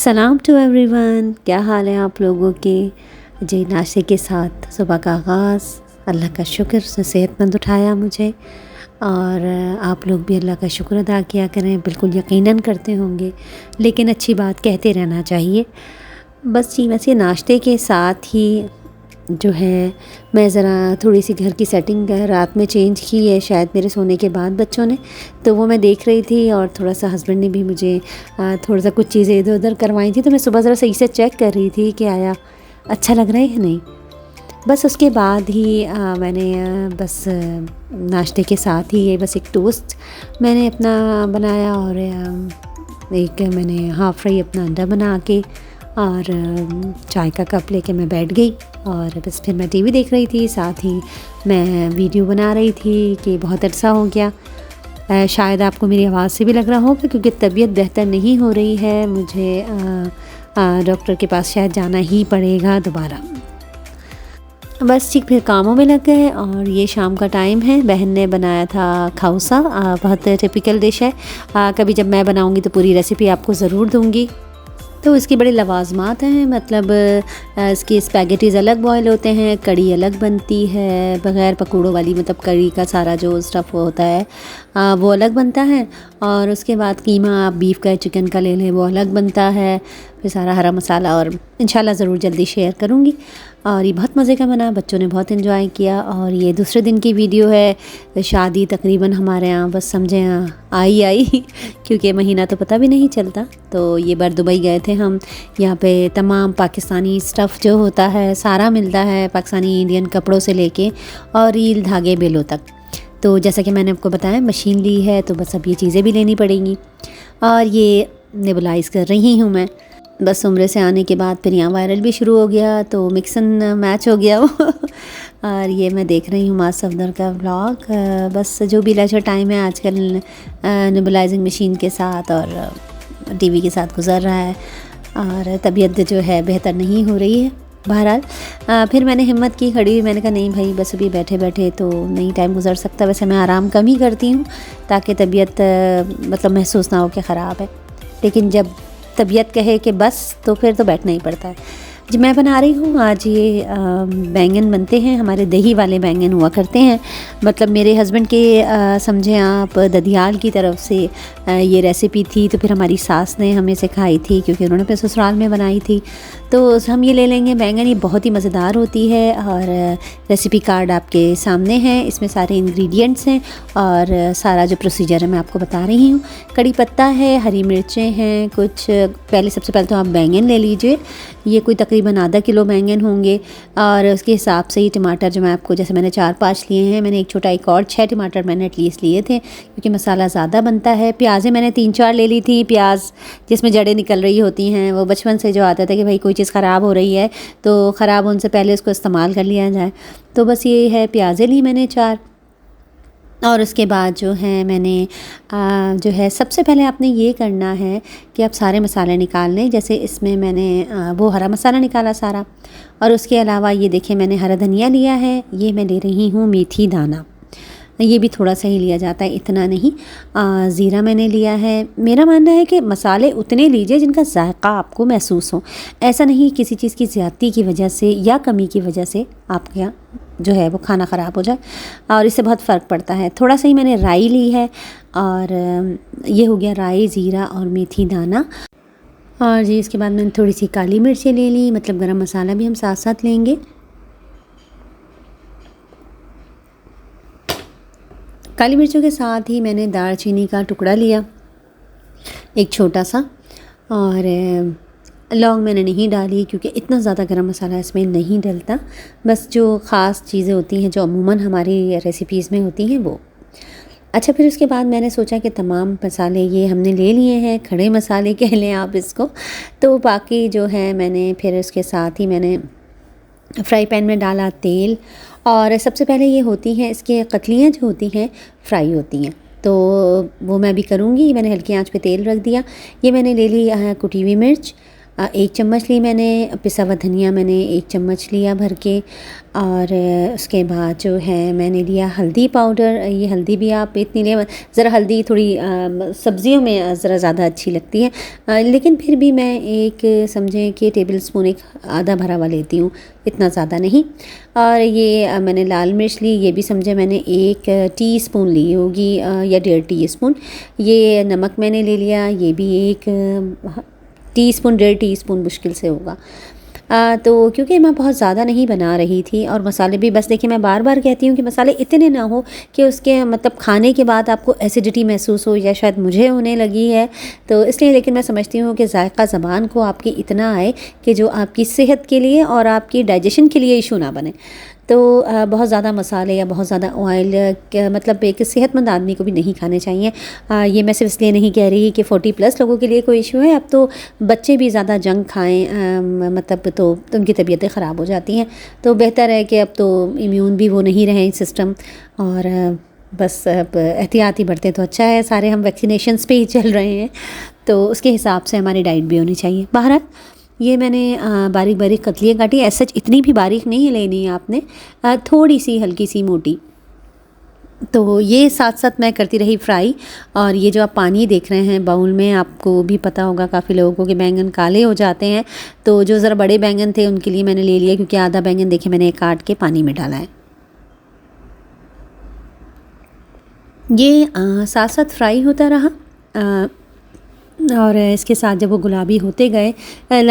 सलाम to everyone, क्या हाल है आप लोगों के। जी, नाश्ते के साथ सुबह का आगाज़, अल्लाह का शुक्र से सेहतमंद उठाया मुझे। और आप लोग भी अल्लाह का शुक्र अदा किया करें, बिल्कुल यकीनन करते होंगे, लेकिन अच्छी बात कहते रहना चाहिए। बस जी, वैसे नाश्ते के साथ ही जो है मैं ज़रा थोड़ी सी घर की सेटिंग रात में चेंज की है, शायद मेरे सोने के बाद बच्चों ने, तो वो मैं देख रही थी। और थोड़ा सा हस्बैंड ने भी मुझे थोड़ा सा कुछ चीज़ें इधर उधर करवाई थी, तो मैं सुबह ज़रा सही से चेक कर रही थी कि आया अच्छा लग रहा है या नहीं। बस उसके बाद ही मैंने बस नाश्ते के साथ ही ये बस एक टोस्ट मैंने अपना बनाया और एक मैंने हाफ़ फ्राई अपना अंडा बना के और चाय का कप लेके मैं बैठ गई। और बस फिर मैं टीवी देख रही थी, साथ ही मैं वीडियो बना रही थी कि बहुत अरसा हो गया। शायद आपको मेरी आवाज़ से भी लग रहा होगा, क्योंकि तबीयत बेहतर नहीं हो रही है, मुझे डॉक्टर के पास शायद जाना ही पड़ेगा दोबारा। बस ठीक, फिर कामों में लग गए। और ये शाम का टाइम है, बहन ने बनाया था खाउसा, बहुत टिपिकल डिश है। कभी जब मैं बनाऊंगी तो पूरी रेसिपी आपको ज़रूर दूंगी। तो इसकी बड़ी लवाजमात हैं, मतलब इसकी स्पैगेटीज़ अलग बॉयल होते हैं, कड़ी अलग बनती है बग़ैर पकौड़ों वाली, मतलब कड़ी का सारा जो स्टफ़ होता है वो अलग बनता है। और उसके बाद कीमा आप बीफ का चिकन का ले लें, वो अलग बनता है। फिर सारा हरा मसाला, और इंशाल्लाह ज़रूर जल्दी शेयर करूँगी। और ये बहुत मज़े का बना, बच्चों ने बहुत एंजॉय किया। और ये दूसरे दिन की वीडियो है, शादी तकरीबन हमारे यहाँ बस समझें आई क्योंकि महीना तो पता भी नहीं चलता। तो ये बार दुबई गए थे हम, यहाँ पे तमाम पाकिस्तानी स्टफ़ जो होता है सारा मिलता है, पाकिस्तानी इंडियन कपड़ों से लेके और रील धागे बेलों तक। तो जैसा कि मैंने आपको बताया, मशीन ली है तो बस अब ये चीज़ें भी लेनी पड़ेंगी। और ये नेबुलाइज़ कर रही हूँ मैं, बस उम्रे से आने के बाद फिर यहाँ वायरल भी शुरू हो गया, तो मिक्स एंड मैच हो गया वो और ये मैं देख रही हूँ माँ सफदर का व्लॉग। बस जो भी लेजर टाइम है आजकल नेबुलाइजिंग मशीन के साथ और टीवी के साथ गुजर रहा है। और तबीयत जो है बेहतर नहीं हो रही है। बहरहाल फिर मैंने हिम्मत की, खड़ी हुई, मैंने कहा नहीं भाई, बस अभी बैठे बैठे तो नहीं टाइम गुजर सकता। वैसे मैं आराम कम ही करती हूँ ताकि तबीयत मतलब महसूस ना हो कि ख़राब है, लेकिन जब तबीयत कहे कि बस तो फिर तो बैठना ही पड़ता है। जी, मैं बना रही हूँ आज ये बैंगन बनते हैं, हमारे दही वाले बैंगन हुआ करते हैं, मतलब मेरे हस्बैंड के समझें आप ददियाल की तरफ से ये रेसिपी थी, तो फिर हमारी सास ने हमें सिखाई थी क्योंकि उन्होंने अपने ससुराल में बनाई थी। तो हम ये ले लेंगे बैंगन, ये बहुत ही मज़ेदार होती है। और रेसिपी कार्ड आपके सामने है, इसमें सारे इंग्रेडिएंट्स हैं और सारा जो प्रोसीजर है मैं आपको बता रही हूँ। कड़ी पत्ता है, हरी मिर्चें हैं कुछ। पहले सबसे पहले तो आप बैंगन ले लीजिए, ये कोई तकरीबन आधा किलो बैंगन होंगे। और उसके हिसाब से ही टमाटर जो मैं आपको, जैसे मैंने 4-5 लिए हैं, मैंने एक छोटा एक और 6 टमाटर मैंने एटलीस्ट लिए थे क्योंकि मसाला ज़्यादा बनता है। प्याज़ें मैंने 3-4 ले ली थी, प्याज जिसमें जड़ें निकल रही होती हैं, वो बचपन से जो आता था कि भाई कोई चीज़ ख़राब हो रही है तो ख़राब होने से पहले उसको इस्तेमाल कर लिया जाए। तो बस ये है, प्याज़ें ली मैंने 4। और उसके बाद जो है मैंने जो है सबसे पहले आपने ये करना है कि आप सारे मसाले निकाल लें। जैसे इसमें मैंने वो हरा मसाला निकाला सारा, और उसके अलावा ये देखिए मैंने हरा धनिया लिया है, ये मैं ले रही हूँ मेथी दाना, ये भी थोड़ा सा ही लिया जाता है, इतना नहीं। ज़ीरा मैंने लिया है। मेरा मानना है कि मसाले उतने लीजिए जिनका जायका आपको महसूस हो, ऐसा नहीं किसी चीज़ की ज़्यादती की वजह से या कमी की वजह से आपके यहाँ जो है वो खाना ख़राब हो जाए, और इससे बहुत फ़र्क पड़ता है। थोड़ा सा ही मैंने राई ली है, और ये हो गया राई, ज़ीरा और मेथी दाना। और जी इसके बाद मैंने थोड़ी सी काली मिर्चें ले ली, मतलब गरम मसाला भी हम साथ साथ लेंगे। काली मिर्चों के साथ ही मैंने दालचीनी का टुकड़ा लिया, एक छोटा सा। और लौंग मैंने नहीं डाली क्योंकि इतना ज़्यादा गरम मसाला इसमें नहीं डलता, बस जो ख़ास चीज़ें होती हैं जो अमूमन हमारी रेसिपीज़ में होती हैं वो। अच्छा, फिर उसके बाद मैंने सोचा कि तमाम मसाले ये हमने ले लिए हैं, खड़े मसाले कह लें आप इसको, तो बाकी जो है मैंने फिर उसके साथ ही मैंने फ्राई पैन में डाला तेल। और सबसे पहले ये होती हैं इसके कतलियाँ जो होती हैं फ्राई होती हैं, तो वो मैं भी करूँगी। मैंने हल्की आंच पे तेल रख दिया। ये मैंने ले ली कुटी हुई मिर्च, 1 चम्मच ली मैंने पिसा हुआ धनिया, मैंने 1 चम्मच लिया भर के। और उसके बाद जो है मैंने लिया हल्दी पाउडर। ये हल्दी भी आप इतनी लें, ज़रा हल्दी थोड़ी सब्ज़ियों में ज़रा ज़्यादा अच्छी लगती है, लेकिन फिर भी मैं एक समझें कि टेबल स्पून एक आधा भरा हुआ लेती हूँ, इतना ज़्यादा नहीं। और ये मैंने लाल मिर्च ली, ये भी समझे मैंने 1 टीस्पून ली होगी या 1.5 टीस्पून। ये नमक मैंने ले लिया, ये भी 1 टीस्पून 1.5 टीस्पून मुश्किल से होगा। तो क्योंकि मैं बहुत ज़्यादा नहीं बना रही थी, और मसाले भी बस देखिए, मैं बार बार कहती हूँ कि मसाले इतने ना हो कि उसके मतलब खाने के बाद आपको एसिडिटी महसूस हो, या शायद मुझे होने लगी है तो इसलिए। लेकिन मैं समझती हूँ कि जायका ज़बान को आपकी इतना आए कि जो आपकी सेहत के लिए और आपकी डाइजेशन के लिए इशू ना बने। तो बहुत ज़्यादा मसाले या बहुत ज़्यादा ऑयल मतलब एक सेहतमंद आदमी को भी नहीं खाने चाहिए। ये मैं सिर्फ इसलिए नहीं कह रही कि 40+ लोगों के लिए कोई इशू है। अब तो बच्चे भी ज़्यादा जंक खाएं, मतलब तो उनकी तबीयतें ख़राब हो जाती हैं। तो बेहतर है कि अब तो इम्यून भी वो नहीं रहे सिस्टम, और बस अब एहतियात ही बरतें तो अच्छा है। सारे हम वैक्सीनेशंस पे ही चल रहे हैं, तो उसके हिसाब से हमारी डाइट भी होनी चाहिए। बहरहाल ये मैंने बारीक बारीक कतलियाँ काटी। ऐसा इतनी भी बारीक नहीं लेनी है आपने, थोड़ी सी हल्की सी मोटी। तो ये साथ साथ मैं करती रही फ्राई। और ये जो आप पानी देख रहे हैं बाउल में, आपको भी पता होगा काफ़ी लोगों को कि बैंगन काले हो जाते हैं, तो जो ज़रा बड़े बैंगन थे उनके लिए मैंने ले लिया, क्योंकि आधा बैंगन देखिए मैंने काट के पानी में डाला है। ये साथ साथ फ्राई होता रहा, और इसके साथ जब वो गुलाबी होते गए,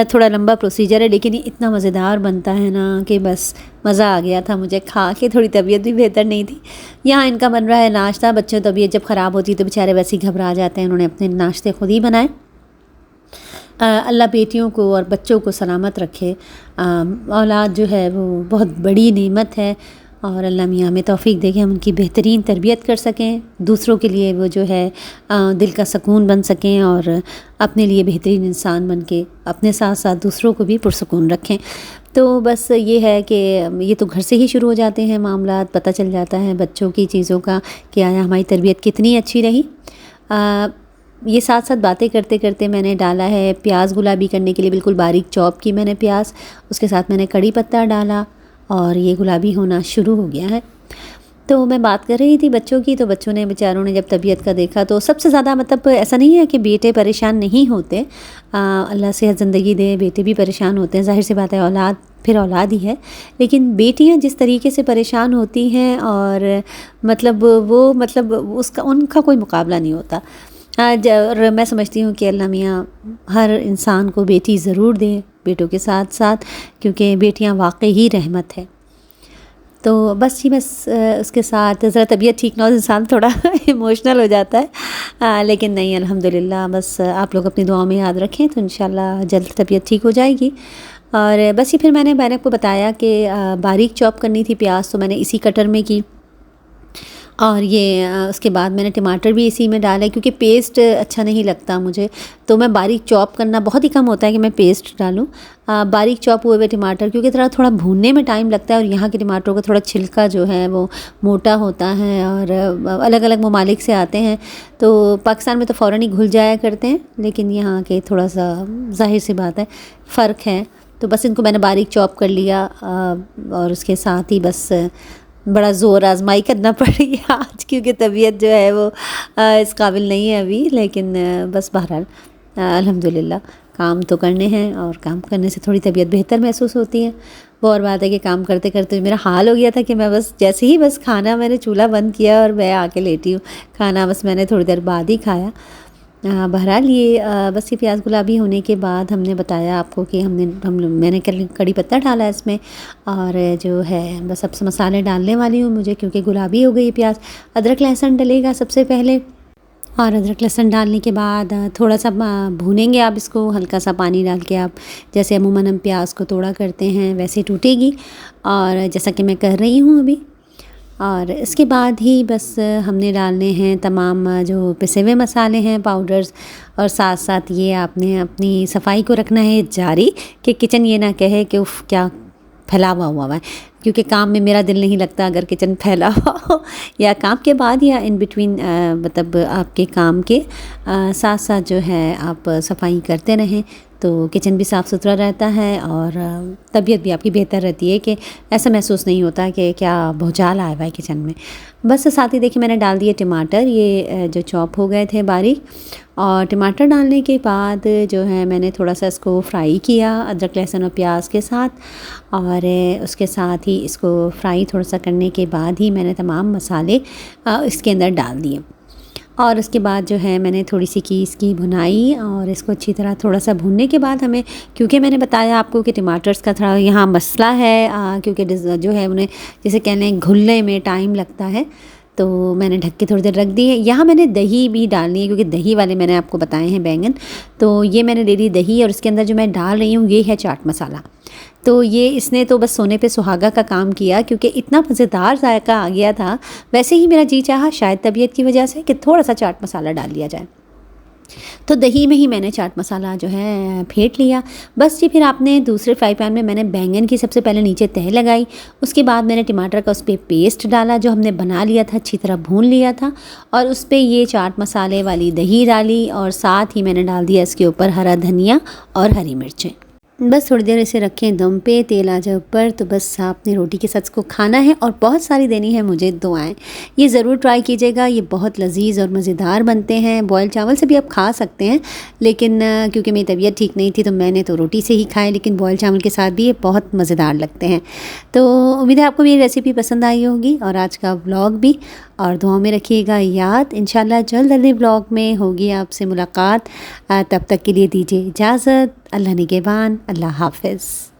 थोड़ा लंबा प्रोसीजर है, लेकिन ये इतना मज़ेदार बनता है ना कि बस मज़ा आ गया था मुझे खा के। थोड़ी तबीयत भी बेहतर नहीं थी। यहाँ इनका बन रहा है नाश्ता। बच्चों की तबीयत जब ख़राब होती है तो बेचारे वैसे ही घबरा जाते हैं। उन्होंने अपने नाश्ते खुद ही बनाए। अल्लाह बेटियों को और बच्चों को सलामत रखे। औलाद जो है वो बहुत बड़ी नेमत है, और अल्लाह मियाँ में तौफ़ीक दे कि हम उनकी बेहतरीन तरबियत कर सकें, दूसरों के लिए वो जो है दिल का सुकून बन सकें, और अपने लिए बेहतरीन इंसान बन के अपने साथ साथ दूसरों को भी पुरसुकून रखें। तो बस ये है कि ये तो घर से ही शुरू हो जाते हैं मामलात। पता चल जाता है बच्चों की चीज़ों का कि आया हमारी तरबियत कितनी अच्छी रही। ये साथ साथ बातें करते करते मैंने डाला है प्याज गुलाबी करने के लिए, बिल्कुल बारीक चॉप की मैंने प्याज। उसके साथ मैंने कड़ी पत्ता डाला, और ये गुलाबी होना शुरू हो गया है। तो मैं बात कर रही थी बच्चों की, तो बच्चों ने बेचारों ने जब तबीयत का देखा तो सबसे ज़्यादा, मतलब ऐसा नहीं है कि बेटे परेशान नहीं होते, अल्लाह सेहत ज़िंदगी दे, बेटे भी परेशान होते हैं, ज़ाहिर सी बात है, औलाद फिर औलाद ही है। लेकिन बेटियां जिस तरीके से परेशान होती हैं, और मतलब वो मतलब उसका उनका कोई मुकाबला नहीं होता। और मैं समझती हूँ कि अल्लाह मियाँ हर इंसान को बेटी ज़रूर दे बेटों के साथ साथ, क्योंकि बेटियाँ वाकई ही रहमत है। तो बस जी, बस उसके साथ ज़रा तबीयत ठीक ना हो इंसान थोड़ा इमोशनल हो जाता है, लेकिन नहीं, अल्हम्दुलिल्लाह। बस आप लोग अपनी दुआओं में याद रखें तो इंशाल्लाह जल्द तबीयत ठीक हो जाएगी। और बस ये फिर मैंने आपको बताया कि बारीक चॉप करनी थी प्याज, तो मैंने इसी कटर में की। और ये उसके बाद मैंने टमाटर भी इसी में डाला, क्योंकि पेस्ट अच्छा नहीं लगता मुझे, तो मैं बारीक चॉप करना बहुत ही कम होता है कि मैं पेस्ट डालूं। बारीक चॉप हुए हुए टमाटर, क्योंकि थोड़ा भूनने में टाइम लगता है, और यहाँ के टमाटरों का थोड़ा छिलका जो है वो मोटा होता है, और अलग अलग ममालिक से आते हैं, तो पाकिस्तान में तो फ़ौरन ही घुल जाया करते हैं, लेकिन यहाँ के थोड़ा सा जाहिर सी बात है फ़र्क है। तो बस इनको मैंने बारीक चॉप कर लिया, और उसके साथ ही बस बड़ा ज़ोर आजमाई करना पड़ी आज, क्योंकि तबीयत जो है वो इस काबिल नहीं है अभी। लेकिन बस बहरहाल अल्हम्दुलिल्लाह काम तो करने हैं, और काम करने से थोड़ी तबीयत बेहतर महसूस होती है। वो और बात है कि काम करते करते मेरा हाल हो गया था कि मैं बस जैसे ही बस खाना मैंने चूल्हा बंद किया और मैं आके लेटी हूँ, खाना बस मैंने थोड़ी देर बाद ही खाया। बहरहाल ये बस ये प्याज गुलाबी होने के बाद हमने बताया आपको कि मैंने कड़ी पत्ता डाला इसमें, और जो है बस अब मसाले डालने वाली हूँ मुझे, क्योंकि गुलाबी हो गई प्याज। अदरक लहसुन डलेगा सबसे पहले, और अदरक लहसुन डालने के बाद थोड़ा सा भूनेंगे आप इसको, हल्का सा पानी डाल के। आप जैसे अमूमन हम प्याज को तोड़ा करते हैं वैसे टूटेगी, और जैसा कि मैं कर रही हूँ अभी। और इसके बाद ही बस हमने डालने हैं तमाम जो पिसे हुए मसाले हैं, पाउडर्स, और साथ साथ ये आपने अपनी सफाई को रखना है जारी, कि किचन ये ना कहे कि उफ़ क्या फैला हुआ है, क्योंकि काम में मेरा दिल नहीं लगता अगर किचन फैला हुआ हो, या काम के बाद या इन बिटवीन, मतलब आपके काम के साथ साथ जो है आप सफाई करते रहें, तो किचन भी साफ़ सुथरा रहता है और तबीयत भी आपकी बेहतर रहती है कि ऐसा महसूस नहीं होता कि क्या भूचाल आया हुआ है किचन में। बस साथ ही देखिए मैंने डाल दिए टमाटर, ये जो चॉप हो गए थे बारीक, और टमाटर डालने के बाद जो है मैंने थोड़ा सा इसको फ्राई किया अदरक लहसुन और प्याज के साथ, और उसके साथ ही इसको फ्राई थोड़ा सा करने के बाद ही मैंने तमाम मसाले इसके अंदर डाल दिए। और उसके बाद जो है मैंने थोड़ी सी की इसकी भुनाई, और इसको अच्छी तरह थोड़ा सा भूनने के बाद हमें, क्योंकि मैंने बताया आपको कि टमाटर्स का थोड़ा यहाँ मसला है, क्योंकि जो है उन्हें जैसे कह लें घुलने में टाइम लगता है, तो मैंने ढक के थोड़ी देर रख दी है। यहाँ मैंने दही भी डालनी है क्योंकि दही वाले मैंने आपको बताए हैं बैंगन, तो ये मैंने ले ली दही, और इसके अंदर जो मैं डाल रही हूँ ये है चाट मसाला। तो ये इसने तो बस सोने पे सुहागा का काम किया, क्योंकि इतना मज़ेदार जायका आ गया था। वैसे ही मेरा जी चाहा शायद तबीयत की वजह से कि थोड़ा सा चाट मसाला डाल लिया जाए, तो दही में ही मैंने चाट मसाला जो है फेंट लिया। बस जी फिर आपने दूसरे फ्राई पैन में मैंने बैंगन की सबसे पहले नीचे तह लगाई, उसके बाद मैंने टमाटर का उस पर पेस्ट डाला जो हमने बना लिया था, अच्छी तरह भून लिया था, और उस पर ये चाट मसाले वाली दही डाली, और साथ ही मैंने डाल दिया इसके ऊपर हरा धनिया और हरी मिर्चें। बस थोड़ी देर इसे रखें दम पे, तेल आ जाए ऊपर, तो बस आपने रोटी के साथ इसको खाना है और बहुत सारी देनी है मुझे दुआएं। ये ज़रूर ट्राई कीजिएगा, ये बहुत लजीज और मज़ेदार बनते हैं। बॉयल चावल से भी आप खा सकते हैं, लेकिन क्योंकि मेरी तबीयत ठीक नहीं थी तो मैंने तो रोटी से ही खाए, लेकिन बॉयल चावल के साथ भी ये बहुत मज़ेदार लगते हैं। तो उम्मीद है आपको मेरी रेसिपी पसंद आई होगी और आज का व्लॉग भी, और दुआओं में रखिएगा याद। इंशाल्लाह जल्द अगले व्लॉग में होगी आपसे मुलाकात। तब तक के लिए दीजिए इजाज़त। अल्लाह निगहबान। अल्लाह हाफ़िज़।